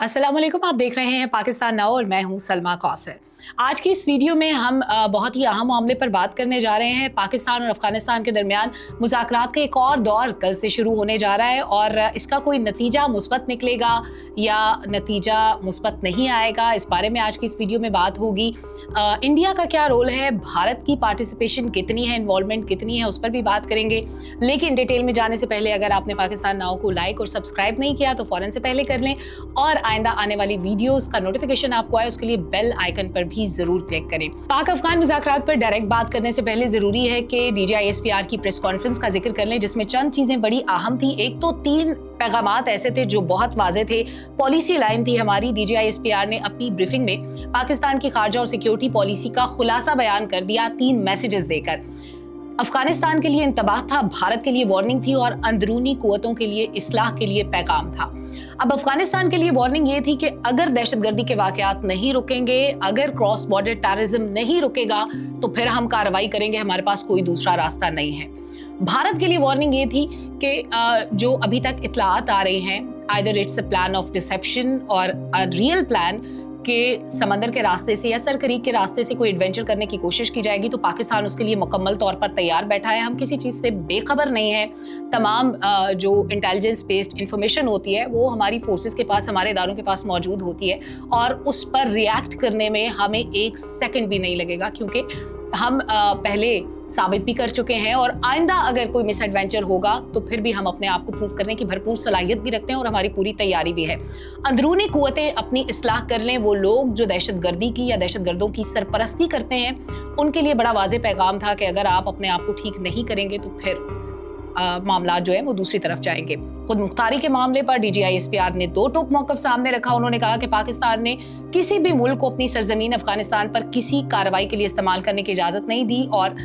अस्सलाम वालेकुम, आप देख रहे हैं पाकिस्तान नाउ और मैं हूं सलमा कौसर। आज की इस वीडियो में हम बहुत ही अहम मामले पर बात करने जा रहे हैं। पाकिस्तान और अफगानिस्तान के दरमियान मुज़ाकरात का एक और दौर कल से शुरू होने जा रहा है और इसका कोई नतीजा मुस्बत निकलेगा या नतीजा मुस्बत नहीं आएगा, इस बारे में आज की इस वीडियो में बात होगी। इंडिया का क्या रोल है, भारत की पार्टिसिपेशन कितनी है, इन्वॉल्वमेंट कितनी है, उस पर भी बात करेंगे। लेकिन डिटेल में जाने से पहले अगर आपने पाकिस्तान नाउ को लाइक और सब्सक्राइब नहीं किया तो फ़ौरन से पहले कर लें और आइंदा आने वाली वीडियोस का नोटिफिकेशन आपको आए उसके लिए बेल आइकन पर भी जरूर क्लिक करें। पाक अफगान मुज़ाकरात पर डायरेक्ट बात करने से पहले जरूरी है कि DGISPR की प्रेस कॉन्फ्रेंस का जिक्र कर लें, जिसमें चंद चीजें बड़ी अहम थी। एक तो 3 पैगामात ऐसे थे जो बहुत वाज़ेह थे। पॉलिसी लाइन थी हमारी। DGISPR ने अपनी ब्रीफिंग में पाकिस्तान की खारजा और सिक्योरिटी पॉलिसी का खुलासा बयान कर दिया 3 मैसेजेस देकर। अफगानिस्तान के लिए इंतबाह था, भारत के लिए वार्निंग थी और अंदरूनी कुव्वतों के लिए इस्लाह के लिए पैगाम था। अब अफगानिस्तान के लिए वार्निंग ये थी कि अगर दहशतगर्दी के वाकयात नहीं रुकेंगे, अगर क्रॉस बॉर्डर टेररिज्म नहीं रुकेगा तो फिर हम कार्रवाई करेंगे, हमारे पास कोई दूसरा रास्ता नहीं है। भारत के लिए वार्निंग ये थी कि जो अभी तक इत्तलात आ रही हैं, either it's a plan of deception और अ रियल प्लान कि समंदर के रास्ते से या सरकरीक के रास्ते से कोई एडवेंचर करने की कोशिश की जाएगी, तो पाकिस्तान उसके लिए मुकम्मल तौर पर तैयार बैठा है। हम किसी चीज़ से बेखबर नहीं है। तमाम जो इंटेलिजेंस बेस्ड इंफॉर्मेशन होती है वो हमारी फोर्सेस के पास, हमारे इदारों के पास मौजूद होती है और उस पर रिएक्ट करने में हमें 1 सेकंड भी नहीं लगेगा, क्योंकि हम पहले साबित भी कर चुके हैं और आइंदा अगर कोई मिस एडवेंचर होगा तो फिर भी हम अपने आप को प्रूव करने की भरपूर सलाहियत भी रखते हैं और हमारी पूरी तैयारी भी है। अंदरूनी कुव्वतें अपनी इस्लाह कर लें। वो लोग जो दहशतगर्दी की या दहशतगर्दों की सरपरस्ती करते हैं, उनके लिए बड़ा वाज़ेह पैगाम था कि अगर आप अपने आप को ठीक नहीं करेंगे तो फिर मामला जो है वो दूसरी तरफ जाएंगे। खुद मुख्तारी के मामले पर DGISPR ने 2 टोक मौक़िफ़ सामने रखा। उन्होंने कहा कि पाकिस्तान ने किसी भी मुल्क को अपनी सरजमीन अफगानिस्तान पर किसी कार्रवाई के लिए इस्तेमाल करने की इजाज़त नहीं दी और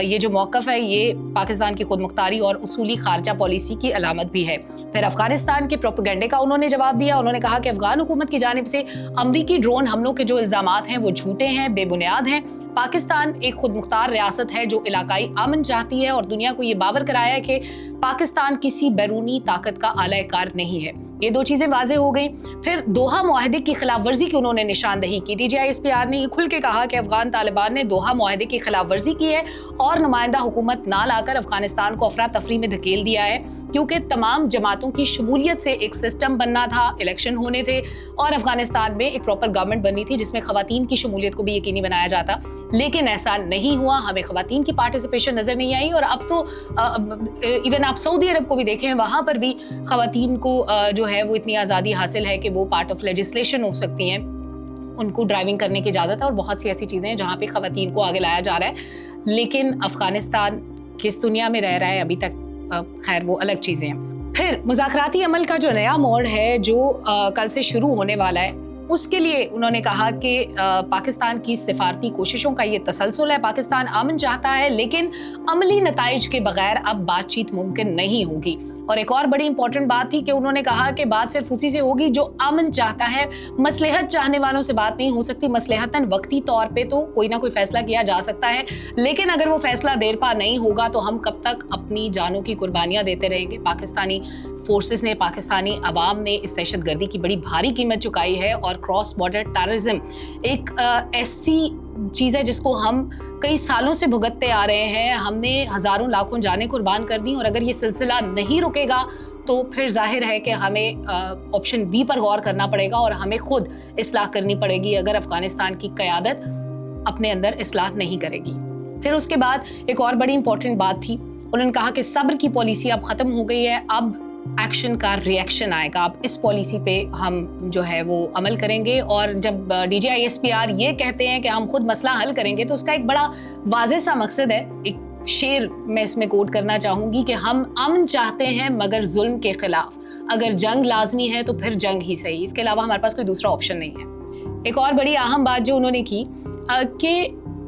ये जो मौक़िफ़ है ये पाकिस्तान की खुद मुख्तारी और उसूली खारजा पॉलिसी की अलामत भी है। फिर अफगानिस्तान के प्रोपेगेंडे का उन्होंने जवाब दिया। उन्होंने कहा कि अफगान हुकूमत की जानिब से अमरीकी ड्रोन हमलों के जो इल्ज़ामात हैं वो झूठे हैं, बेबुनियाद हैं। पाकिस्तान एक खुद मुख्तार रियासत है जो इलाकाई अमन चाहती है और दुनिया को ये बावर कराया है कि पाकिस्तान किसी बैरूनी ताकत का आला-ए-कार नहीं है। ये 2 चीज़ें वाज़ेह हो गई। फिर दोहा मुआहदे की खिलाफ वर्जी की उन्होंने निशानदही की। DGISPR ने ये खुल के कहा कि अफगान तालिबान ने दोहा मुआहदे की खिलाफ वर्जी की है और नुमाइंदा हुकूमत ना लाकर अफगानिस्तान को अफरा तफरी में धकेल दिया है, क्योंकि तमाम जमातों की शमूलियत से एक सिस्टम बनना था, इलेक्शन होने थे और अफगानिस्तान में एक प्रॉपर गवर्नमेंट बननी थी जिसमें खवातीन की शमूलियत को भी यकीनी बनाया जाता। लेकिन ऐसा नहीं हुआ, हमें खवातीन की पार्टिसिपेशन नजर नहीं आई और अब तो इवन आप सऊदी अरब को भी देखें, वहाँ पर भी खवातीन को जो है वो इतनी आज़ादी हासिल है कि वो पार्ट ऑफ लेजिस्लेशन हो सकती हैं, उनको ड्राइविंग करने की इजाज़त है और बहुत सी ऐसी चीज़ें हैं जहाँ पे खवातीन को आगे लाया जा रहा है। लेकिन अफगानिस्तान किस दुनिया में रह रहा है अभी तक, खैर वो अलग चीज़ें हैं। फिर मुज़ाकराती अमल का जो नया मोड़ है जो कल से शुरू होने वाला है, उसके लिए उन्होंने कहा कि पाकिस्तान की सिफारती कोशिशों का ये तसलसल है। पाकिस्तान अमन चाहता है लेकिन अमली नताइज के बगैर अब बातचीत मुमकिन नहीं होगी। और एक और बड़ी इंपॉर्टेंट बात थी कि उन्होंने कहा कि बात सिर्फ उसी से होगी जो अमन चाहता है। मसलहत चाहने वालों से बात नहीं हो सकती। मसलहतन वक्ती तौर पे तो कोई ना कोई फैसला किया जा सकता है, लेकिन अगर वो फैसला देर पा नहीं होगा तो हम कब तक अपनी जानों की कुर्बानियां देते रहेंगे। पाकिस्तानी फोर्सेस ने, पाकिस्तानी अवाम ने इस दहशतगर्दी की बड़ी भारी कीमत चुकाई है और क्रॉस बॉर्डर टेररिज्म एक ऐसी चीज़ है जिसको हम कई सालों से भुगतते आ रहे हैं। हमने हज़ारों लाखों जानें कुर्बान कर दी और अगर ये सिलसिला नहीं रुकेगा तो फिर जाहिर है कि हमें ऑप्शन बी पर गौर करना पड़ेगा और हमें खुद इस्लाह करनी पड़ेगी अगर अफगानिस्तान की क़यादत अपने अंदर इस्लाह नहीं करेगी। फिर उसके बाद एक और बड़ी इंपॉर्टेंट बात थी, उन्होंने कहा कि सब्र की पॉलिसी अब ख़त्म हो गई है, अब एक्शन का रिएक्शन आएगा। अब इस पॉलिसी पे हम जो है वो अमल करेंगे और जब DGISPR ये कहते हैं कि हम खुद मसला हल करेंगे तो उसका एक बड़ा वाज़ेह सा मकसद है। एक शेर मैं इसमें कोट करना चाहूँगी कि हम अमन चाहते हैं मगर जुल्म के खिलाफ, अगर जंग लाजमी है तो फिर जंग ही सही, इसके अलावा हमारे पास कोई दूसरा ऑप्शन नहीं है। एक और बड़ी अहम बात जो उन्होंने की कि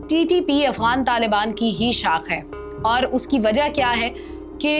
TTP अफगान तालिबान की ही शाख है और उसकी वजह क्या है कि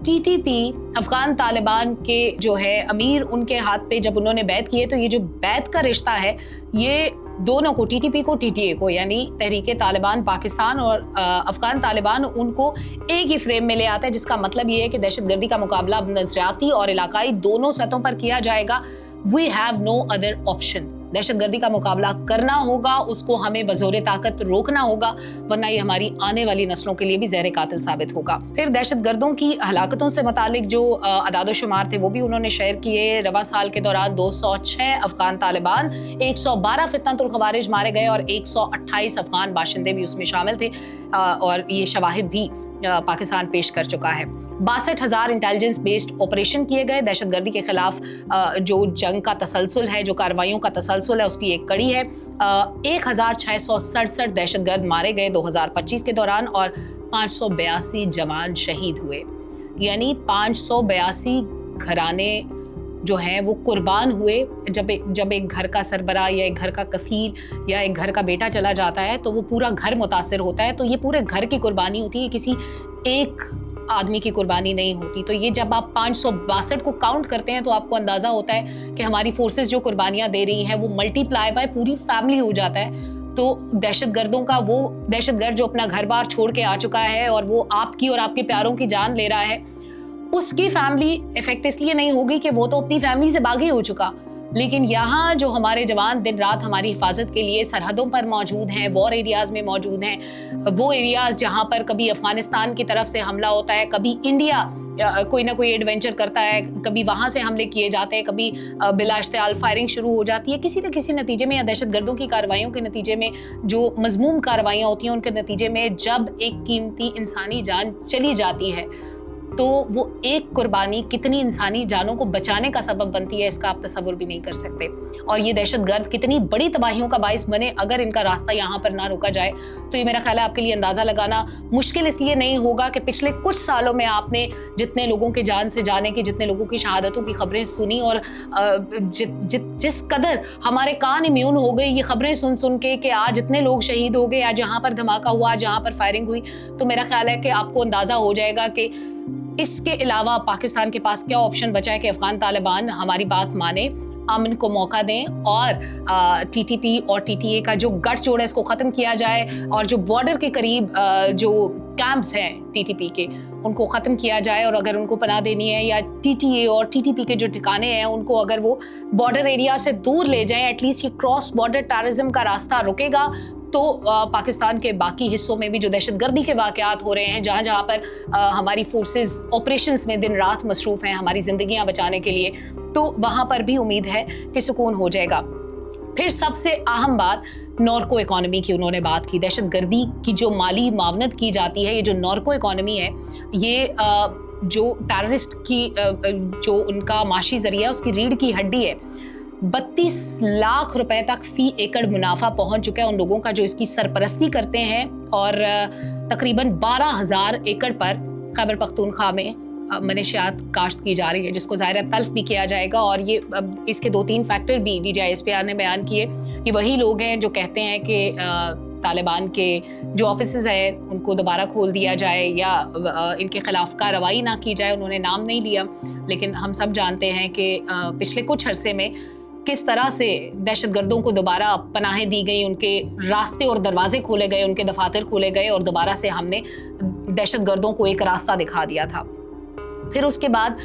TTP अफगान तालिबान के जो है अमीर, उनके हाथ पे जब उन्होंने बैत किए तो ये जो बैत का रिश्ता है ये दोनों को, TTP को, TTA को, यानी तहरीक तालिबान पाकिस्तान और अफगान तालिबान, उनको एक ही फ्रेम में ले आता है, जिसका मतलब ये है कि दहशतगर्दी का मुकाबला अब नज़रियाती और इलाकाई दोनों सतहों पर किया जाएगा। We have no other option. दहशतगर्दी का मुकाबला करना होगा, उसको हमें बज़ोरे ताकत रोकना होगा, वरना ये हमारी आने वाली नस्लों के लिए भी ज़हर कातिल साबित होगा। फिर दहशतगर्दों की हलाकतों से मुतालिक जो अदाद शुमार थे वो भी उन्होंने शेयर किए। रवां साल के दौरान 206 अफगान तालिबान, 112 फितनतुल खवारिज मारे गए और 128 अफगान बाशिंदे भी उसमें शामिल थे, और ये शवाहिद भी पाकिस्तान पेश कर चुका है। 62,000 इंटेलिजेंस बेस्ड ऑपरेशन किए गए। दहशतगर्दी के खिलाफ जो जंग का तसलसल है, जो कार्रवाइयों का तसलसल है, उसकी एक कड़ी है। 1667 दहशतगर्द मारे गए 2025 के दौरान और 582 जवान शहीद हुए। यानी 582 घराने जो हैं वो कुर्बान हुए। जब एक घर का सरबराह या एक घर का कफील या एक घर का बेटा चला जाता है तो वो पूरा घर मुतासिर होता है। तो ये पूरे घर की कुर्बानी होती है, किसी एक आदमी की कुर्बानी नहीं होती। तो ये जब आप 562 को काउंट करते हैं तो आपको अंदाज़ा होता है कि हमारी फोर्सेस जो कुर्बानियाँ दे रही हैं वो मल्टीप्लाई बाय पूरी फैमिली हो जाता है। तो दहशतगर्दों का वो दहशतगर्द जो अपना घर बार छोड़ के आ चुका है और वो आपकी और आपके प्यारों की जान ले रहा है, उसकी फैमिली इफेक्ट इसलिए नहीं होगी कि वो तो अपनी फैमिली से बागी हो चुका, लेकिन यहाँ जो हमारे जवान दिन रात हमारी हिफाजत के लिए सरहदों पर मौजूद हैं, वॉर एरियाज़ में मौजूद हैं, वो एरियाज़ जहाँ पर कभी अफगानिस्तान की तरफ से हमला होता है, कभी इंडिया कोई ना कोई एडवेंचर करता है, कभी वहाँ से हमले किए जाते हैं, कभी बिलाश्तियाल फायरिंग शुरू हो जाती है, किसी न किसी नतीजे में या दहशतगर्दों की कार्रवाइयों के नतीजे में जो मज़मूम कार्रवाइयाँ होती हैं उनके नतीजे में जब एक कीमती इंसानी जान चली जाती है तो वो एक कुर्बानी कितनी इंसानी जानों को बचाने का सबब बनती है, इसका आप तसव्वुर भी नहीं कर सकते। और ये दहशतगर्द कितनी बड़ी तबाहियों का बाइस बने अगर इनका रास्ता यहाँ पर ना रोका जाए। तो ये मेरा ख्याल है आपके लिए अंदाज़ा लगाना मुश्किल इसलिए नहीं होगा कि पिछले कुछ सालों में आपने जितने लोगों के जान से जाने की, जितने लोगों की शहादतों की खबरें सुनी और जिस कदर हमारे कान इम्यून हो गए ये खबरें सुन सुन के कि आज इतने लोग शहीद हो गए, आज यहाँ पर धमाका हुआ, आज यहाँ पर फायरिंग हुई, तो मेरा ख्याल है कि आपको अंदाज़ा हो जाएगा कि इसके अलावा पाकिस्तान के पास क्या ऑप्शन बचा है कि अफगान तालिबान हमारी बात माने, अमन को मौका दें और टीटीपी और टीटीए का जो गठजोड़ है इसको ख़त्म किया जाए और जो बॉर्डर के करीब जो कैंप्स हैं टीटीपी के उनको ख़त्म किया जाए। और अगर उनको पनाह देनी है या टीटीए और टीटीपी के जो ठिकाने हैं उनको अगर वो बॉर्डर एरिया से दूर ले जाएं, एटलीस्ट ये क्रॉस बॉर्डर टेररिज्म का रास्ता रुकेगा तो पाकिस्तान के बाकी हिस्सों में भी जो दहशतगर्दी के वाक़यात हो रहे हैं, जहाँ जहाँ पर हमारी फोर्सेस ऑपरेशंस में दिन रात मसरूफ़ हैं हमारी ज़िंदगियाँ बचाने के लिए, तो वहाँ पर भी उम्मीद है कि सुकून हो जाएगा। फिर सबसे अहम बात नॉर्को इकॉनमी की उन्होंने बात की। दहशतगर्दी की जो माली मावनत की जाती है, ये जो नॉर्को इकॉनमी है, ये जो टेररिस्ट की जो उनका माशी ज़रिया है उसकी रीढ़ की हड्डी है। 32 लाख रुपए तक फ़ी एकड़ मुनाफा पहुंच चुका है उन लोगों का जो इसकी सरपरस्ती करते हैं और तकरीबन 12,000 एकड़ पर खैबर पख्तूनख्वा में मनशियात काश्त की जा रही है, जिसको ज़ाहिर तल्फ भी किया जाएगा। और ये इसके 2-3 फैक्टर भी DGISPR ने बयान किए। ये वही लोग हैं जो कहते हैं कि तालिबान के जो ऑफिसेज हैं उनको दोबारा खोल दिया जाए या इनके खिलाफ कार्रवाई ना की जाए। उन्होंने नाम नहीं लिया, लेकिन हम सब जानते हैं कि पिछले कुछ अरसे में किस तरह से दहशतगर्दों को दोबारा पनाहें दी गई, उनके रास्ते और दरवाजे खोले गए, उनके दफातर खोले गए और दोबारा से हमने दहशतगर्दों को एक रास्ता दिखा दिया था। फिर उसके बाद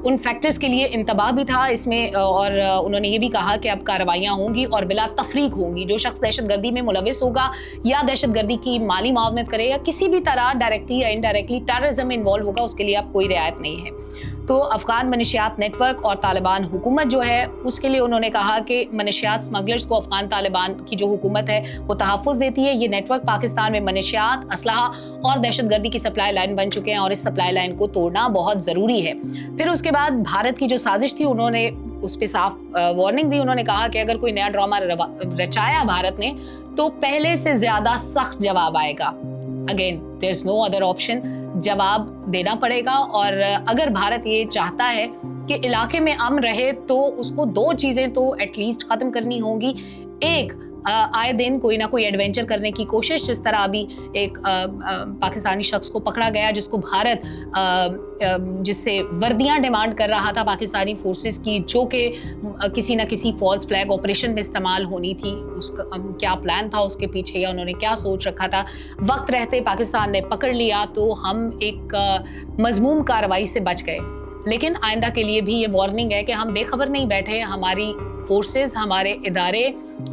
उन फैक्टर्स के लिए इंतबाह भी था इसमें, और उन्होंने ये भी कहा कि अब कार्रवाइयाँ होंगी और बिला तफरीक होंगी। जो शख्स दहशतगर्दी में मुलविस होगा या दहशतगर्दी की माली मावनत करे या किसी भी तरह डायरेक्टली या इनडायरेक्टली टेररिज्म में इन्वॉल्व होगा, उसके लिए अब कोई रियायत नहीं है। तो अफगान मनशियात नेटवर्क और तालिबान हुकूमत जो है उसके लिए उन्होंने कहा कि मनशियात स्मगलर्स को अफगान तालिबान की जो हुकूमत है वो तहफ़्फ़ुज़ देती है। ये नेटवर्क पाकिस्तान में मनशियात, असलहा और दहशतगर्दी की सप्लाई लाइन बन चुके हैं और इस सप्लाई लाइन को तोड़ना बहुत ज़रूरी है। फिर उसके बाद भारत की जो साजिश थी उन्होंने उस पर साफ वार्निंग दी। उन्होंने कहा कि अगर कोई नया ड्रामा रचाया भारत ने तो पहले से ज़्यादा सख्त जवाब आएगा। Again there is no other option, जवाब देना पड़ेगा। और अगर भारत ये चाहता है कि इलाके में अमन रहे तो उसको 2 चीज़ें तो एटलीस्ट ख़त्म करनी होंगी। एक, आए दिन कोई ना कोई एडवेंचर करने की कोशिश, जिस तरह अभी एक पाकिस्तानी शख्स को पकड़ा गया जिसको भारत जिससे वर्दियां डिमांड कर रहा था पाकिस्तानी फोर्सेस की, जो कि किसी न किसी फॉल्स फ्लैग ऑपरेशन में इस्तेमाल होनी थी। उसका क्या प्लान था उसके पीछे या उन्होंने क्या सोच रखा था, वक्त रहते पाकिस्तान ने पकड़ लिया तो हम एक मजमूम कार्रवाई से बच गए। लेकिन आइंदा के लिए भी ये वार्निंग है कि हम बेखबर नहीं बैठे, हमारी फोर्सेस, हमारे इदारे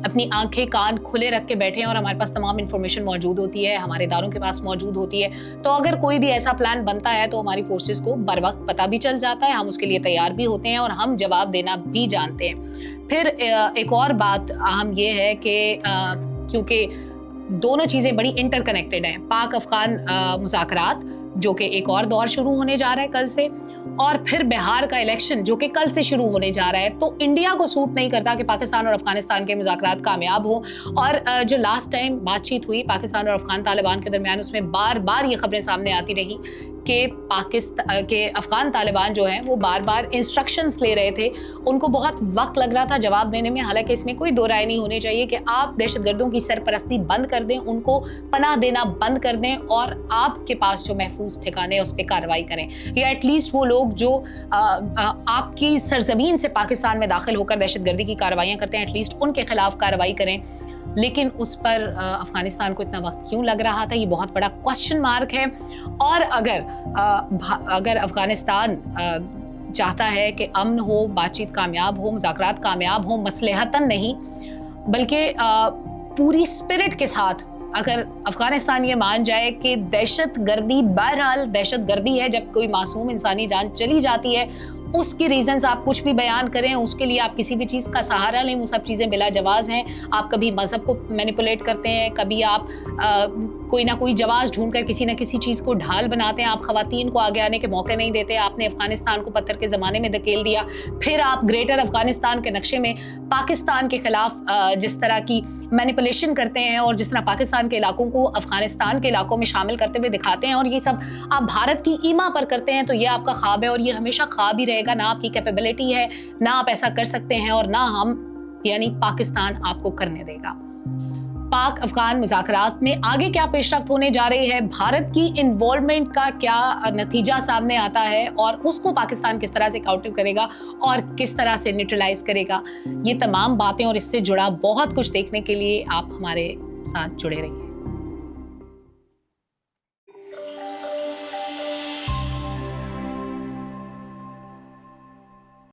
अपनी आंखें कान खुले रख के बैठे हैं और हमारे पास तमाम इन्फॉर्मेशन मौजूद होती है, हमारे इदारों के पास मौजूद होती है। तो अगर कोई भी ऐसा प्लान बनता है तो हमारी फोर्सेस को बर वक्त पता भी चल जाता है, हम उसके लिए तैयार भी होते हैं और हम जवाब देना भी जानते हैं। फिर एक और बात अहम ये है कि क्योंकि दोनों चीज़ें बड़ी इंटरकनेक्टेड हैं, पाक अफगान मुज़ाकरात जो कि एक और दौर शुरू होने जा रहा है कल से, और फिर बिहार का इलेक्शन जो कि कल से शुरू होने जा रहा है, तो इंडिया को सूट नहीं करता कि पाकिस्तान और अफगानिस्तान के मुज़ाकरात कामयाब हों। और जो लास्ट टाइम बातचीत हुई पाकिस्तान और अफगान तालिबान के दरमियान, उसमें बार बार ये खबरें सामने आती रही कि अफगान तालिबान जो हैं वो बार बार इंस्ट्रक्शंस ले रहे थे, उनको बहुत वक्त लग रहा था जवाब देने में। हालांकि इसमें कोई दो राय नहीं होनी चाहिए कि आप दहशतगर्दों की सरपरस्ती बंद कर दें, उनको पनाह देना बंद कर दें और आपके पास जो महफूज ठिकाने उस पर कार्रवाई करें, या एटलीस्ट वो लोग जो आपकी सरजमीन से पाकिस्तान में दाखिल होकर दहशतगर्दी की कार्रवाइयाँ करते हैं, एटलीस्ट उनके खिलाफ कार्रवाई करें। लेकिन उस पर अफगानिस्तान को इतना वक्त क्यों लग रहा था, ये बहुत बड़ा क्वेश्चन मार्क है। और अगर अफगानिस्तान चाहता है कि अमन हो, बातचीत कामयाब हो, मुज़ाकरात कामयाब हो, मसलहतन नहीं बल्कि पूरी स्पिरिट के साथ, अगर अफगानिस्तान ये मान जाए कि दहशतगर्दी बहरहाल दहशतगर्दी है, जब कोई मासूम इंसानी जान चली जाती है, उसकी रीजंस आप कुछ भी बयान करें, उसके लिए आप किसी भी चीज़ का सहारा लें, वो सब चीज़ें बिला जवाज़ हैं। आप कभी मज़हब को मैनिपुलेट करते हैं, कभी आप कोई ना कोई जवाज़ ढूंढ कर किसी न किसी चीज़ को ढाल बनाते हैं, आप ख़वातीन को आगे आने के मौके नहीं देते। आपने अफ़गानिस्तान को पत्थर के ज़माने में धकेल दिया, फिर आप ग्रेटर अफ़गानिस्तान के नक्शे में पाकिस्तान के ख़िलाफ़ जिस तरह की मैनिपुलेशन करते हैं और जिस तरह पाकिस्तान के इलाकों को अफगानिस्तान के इलाकों में शामिल करते हुए दिखाते हैं, और ये सब आप भारत की ईमा पर करते हैं, तो ये आपका ख्वाब है और ये हमेशा ख्वाब ही रहेगा। ना आपकी कैपेबिलिटी है, ना आप ऐसा कर सकते हैं, और ना हम यानी पाकिस्तान आपको करने देगा। पाक अफगान मुज़ाकरात में आगे क्या पेशरफ्त होने जा रही है, भारत की इन्वॉल्वमेंट का क्या नतीजा सामने आता है, और उसको पाकिस्तान किस तरह से काउंटर करेगा और किस तरह से न्यूट्रलाइज करेगा, ये तमाम बातें और इससे जुड़ा बहुत कुछ देखने के लिए आप हमारे साथ जुड़े रहिए।